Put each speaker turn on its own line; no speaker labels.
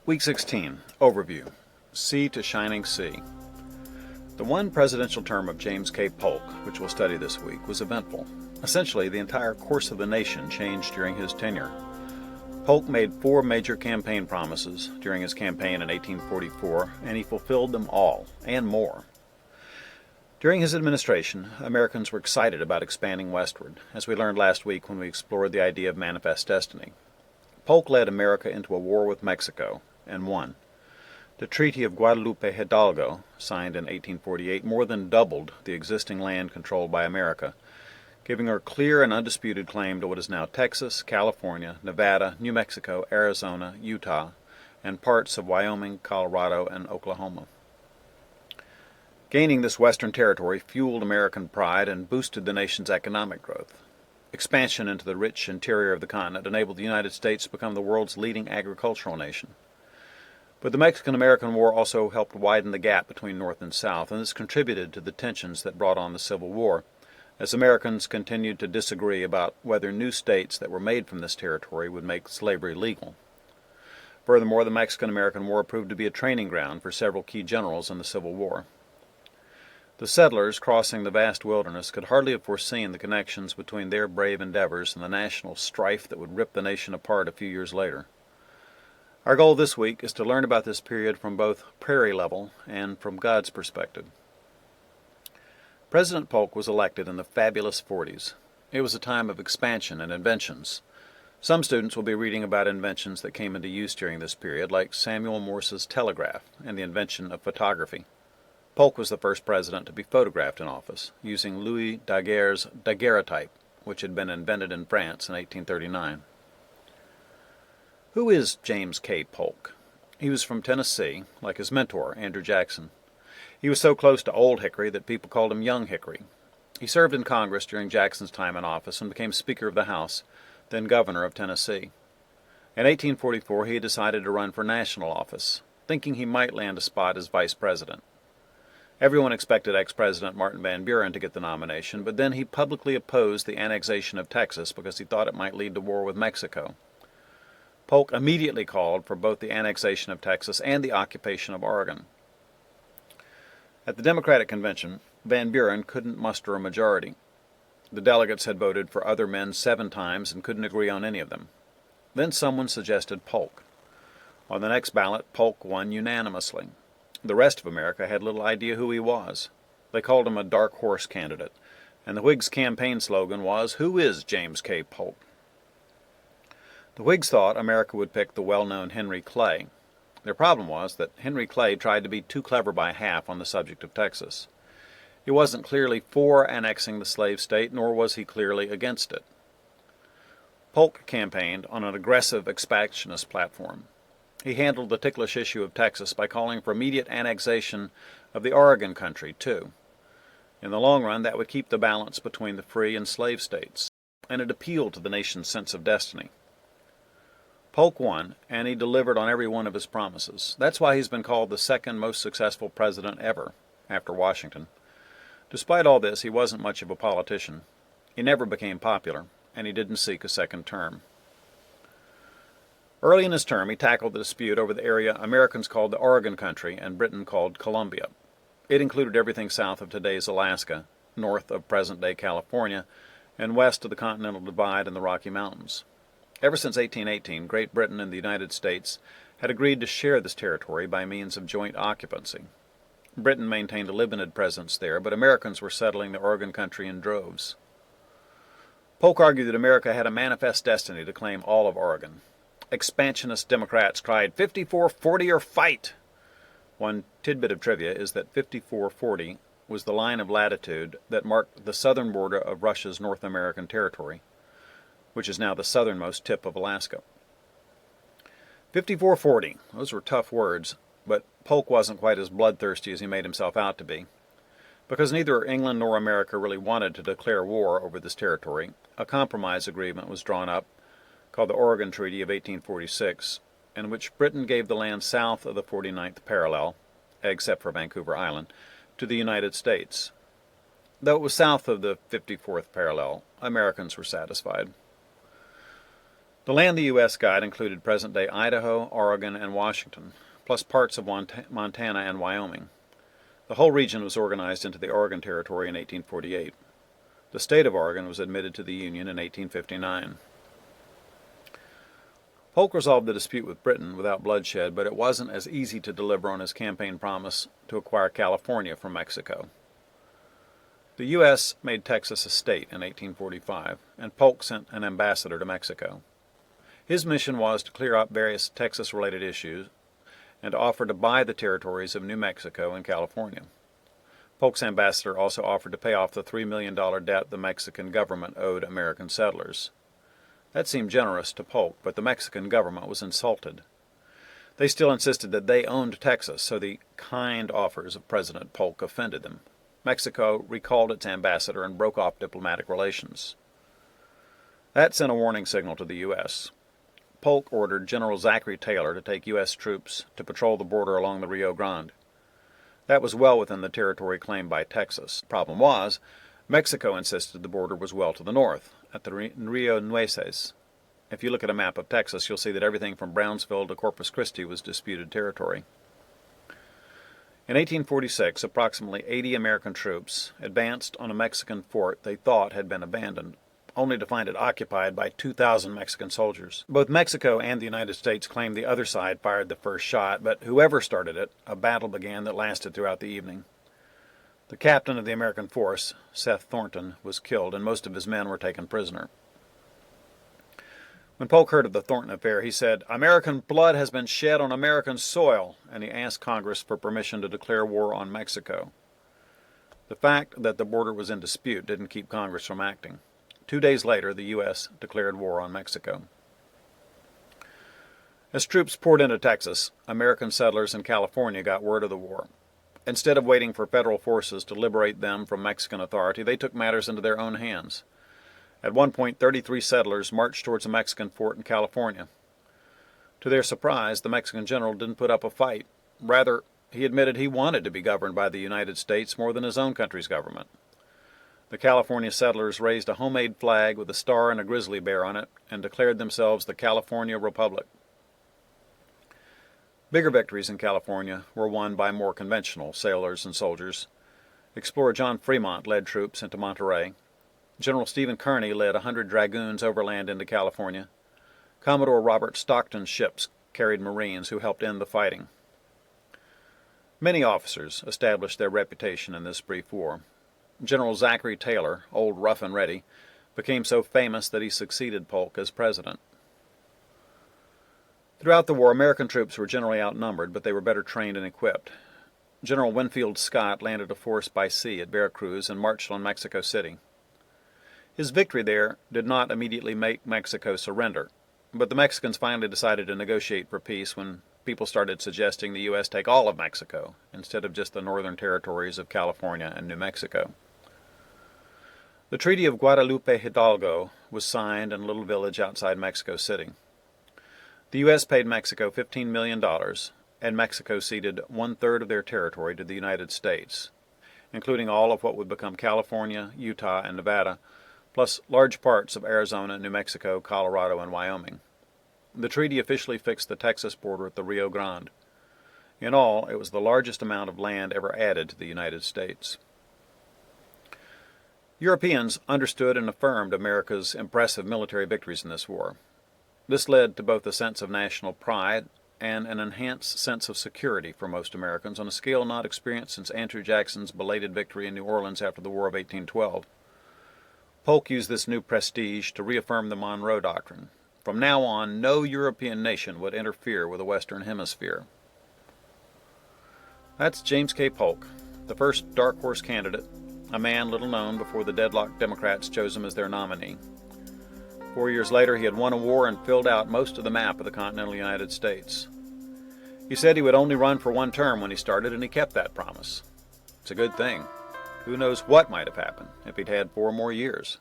Week 16, Overview, Sea to Shining Sea. The one presidential term of James K. Polk, which we'll study this week, was eventful. Essentially, the entire course of the nation changed during his tenure. Polk made 4 major campaign promises during his campaign in 1844, and he fulfilled them all, and more. During his administration, Americans were excited about expanding westward, as we learned last week when we explored the idea of manifest destiny. Polk led America into a war with Mexico, and won. The Treaty of Guadalupe Hidalgo, signed in 1848, more than doubled the existing land controlled by America, giving her clear and undisputed claim to what is now Texas, California, Nevada, New Mexico, Arizona, Utah, and parts of Wyoming, Colorado, and Oklahoma. Gaining this western territory fueled American pride and boosted the nation's economic growth. Expansion into the rich interior of the continent enabled the United States to become the world's leading agricultural nation. But the Mexican-American War also helped widen the gap between North and South, and this contributed to the tensions that brought on the Civil War, as Americans continued to disagree about whether new states that were made from this territory would make slavery legal. Furthermore, the Mexican-American War proved to be a training ground for several key generals in the Civil War. The settlers crossing the vast wilderness could hardly have foreseen the connections between their brave endeavors and the national strife that would rip the nation apart a few years later. Our goal this week is to learn about this period from both prairie level and from God's perspective. President Polk was elected in the fabulous 40s. It was a time of expansion and inventions. Some students will be reading about inventions that came into use during this period, like Samuel Morse's telegraph and the invention of photography. Polk was the first president to be photographed in office, using Louis Daguerre's daguerreotype, which had been invented in France in 1839. Who is James K. Polk? He was from Tennessee, like his mentor, Andrew Jackson. He was so close to Old Hickory that people called him Young Hickory. He served in Congress during Jackson's time in office and became Speaker of the House, then Governor of Tennessee. In 1844, he decided to run for national office, thinking he might land a spot as vice president. Everyone expected ex-President Martin Van Buren to get the nomination, but then he publicly opposed the annexation of Texas because he thought it might lead to war with Mexico. Polk immediately called for both the annexation of Texas and the occupation of Oregon. At the Democratic Convention, Van Buren couldn't muster a majority. The delegates had voted for other men 7 times and couldn't agree on any of them. Then someone suggested Polk. On the next ballot, Polk won unanimously. The rest of America had little idea who he was. They called him a dark horse candidate, and the Whigs' campaign slogan was, "Who is James K. Polk?" The Whigs thought America would pick the well-known Henry Clay. Their problem was that Henry Clay tried to be too clever by half on the subject of Texas. He wasn't clearly for annexing the slave state, nor was he clearly against it. Polk campaigned on an aggressive expansionist platform. He handled the ticklish issue of Texas by calling for immediate annexation of the Oregon country, too. In the long run, that would keep the balance between the free and slave states, and it appealed to the nation's sense of destiny. Polk won, and he delivered on every one of his promises. That's why he's been called the second most successful president ever, after Washington. Despite all this, he wasn't much of a politician. He never became popular, and he didn't seek a second term. Early in his term, he tackled the dispute over the area Americans called the Oregon Country and Britain called Columbia. It included everything south of today's Alaska, north of present-day California, and west of the Continental Divide and the Rocky Mountains. Ever since 1818, Great Britain and the United States had agreed to share this territory by means of joint occupancy. Britain maintained a limited presence there, but Americans were settling the Oregon Country in droves. Polk argued that America had a manifest destiny to claim all of Oregon. Expansionist Democrats cried, 54-40 or fight! One tidbit of trivia is that 54-40 was the line of latitude that marked the southern border of Russia's North American territory, which is now the southernmost tip of Alaska. 54-40, those were tough words, but Polk wasn't quite as bloodthirsty as he made himself out to be. Because neither England nor America really wanted to declare war over this territory, a compromise agreement was drawn up called the Oregon Treaty of 1846, in which Britain gave the land south of the 49th parallel, except for Vancouver Island, to the United States. Though it was south of the 54th parallel, Americans were satisfied. The land the U.S. got included present-day Idaho, Oregon, and Washington, plus parts of Montana and Wyoming. The whole region was organized into the Oregon Territory in 1848. The state of Oregon was admitted to the Union in 1859. Polk resolved the dispute with Britain without bloodshed, but it wasn't as easy to deliver on his campaign promise to acquire California from Mexico. The U.S. made Texas a state in 1845, and Polk sent an ambassador to Mexico. His mission was to clear up various Texas-related issues and to offer to buy the territories of New Mexico and California. Polk's ambassador also offered to pay off the $3 million debt the Mexican government owed American settlers. That seemed generous to Polk, but the Mexican government was insulted. They still insisted that they owned Texas, so the kind offers of President Polk offended them. Mexico recalled its ambassador and broke off diplomatic relations. That sent a warning signal to the U.S. Polk ordered General Zachary Taylor to take U.S. troops to patrol the border along the Rio Grande. That was well within the territory claimed by Texas. The problem was, Mexico insisted the border was well to the north, at the Rio Nueces. If you look at a map of Texas, you'll see that everything from Brownsville to Corpus Christi was disputed territory. In 1846, approximately 80 American troops advanced on a Mexican fort they thought had been abandoned, only to find it occupied by 2,000 Mexican soldiers. Both Mexico and the United States claimed the other side fired the first shot, but whoever started it, a battle began that lasted throughout the evening. The captain of the American force, Seth Thornton, was killed, and most of his men were taken prisoner. When Polk heard of the Thornton affair, he said, "American blood has been shed on American soil," and he asked Congress for permission to declare war on Mexico. The fact that the border was in dispute didn't keep Congress from acting. 2 days later, the U.S. declared war on Mexico. As troops poured into Texas, American settlers in California got word of the war. Instead of waiting for federal forces to liberate them from Mexican authority, they took matters into their own hands. At one point, 33 settlers marched towards a Mexican fort in California. To their surprise, the Mexican general didn't put up a fight. Rather, he admitted he wanted to be governed by the United States more than his own country's government. The California settlers raised a homemade flag with a star and a grizzly bear on it and declared themselves the California Republic. Bigger victories in California were won by more conventional sailors and soldiers. Explorer John Fremont led troops into Monterey. General Stephen Kearny led 100 dragoons overland into California. Commodore Robert Stockton's ships carried Marines who helped end the fighting. Many officers established their reputation in this brief war. General Zachary Taylor, old rough and ready, became so famous that he succeeded Polk as president. Throughout the war, American troops were generally outnumbered, but they were better trained and equipped. General Winfield Scott landed a force by sea at Veracruz and marched on Mexico City. His victory there did not immediately make Mexico surrender, but the Mexicans finally decided to negotiate for peace when people started suggesting the U.S. take all of Mexico instead of just the northern territories of California and New Mexico. The Treaty of Guadalupe Hidalgo was signed in a little village outside Mexico City. The U.S. paid Mexico $15 million, and Mexico ceded 1/3 of their territory to the United States, including all of what would become California, Utah, and Nevada, plus large parts of Arizona, New Mexico, Colorado, and Wyoming. The treaty officially fixed the Texas border at the Rio Grande. In all, it was the largest amount of land ever added to the United States. Europeans understood and affirmed America's impressive military victories in this war. This led to both a sense of national pride and an enhanced sense of security for most Americans on a scale not experienced since Andrew Jackson's belated victory in New Orleans after the War of 1812. Polk used this new prestige to reaffirm the Monroe Doctrine. From now on, no European nation would interfere with the Western Hemisphere. That's James K. Polk, the first dark horse candidate, a man little known before the deadlocked Democrats chose him as their nominee. 4 years later, he had won a war and filled out most of the map of the continental United States. He said he would only run for one term when he started, and he kept that promise. It's a good thing. Who knows what might have happened if he'd had 4 more years?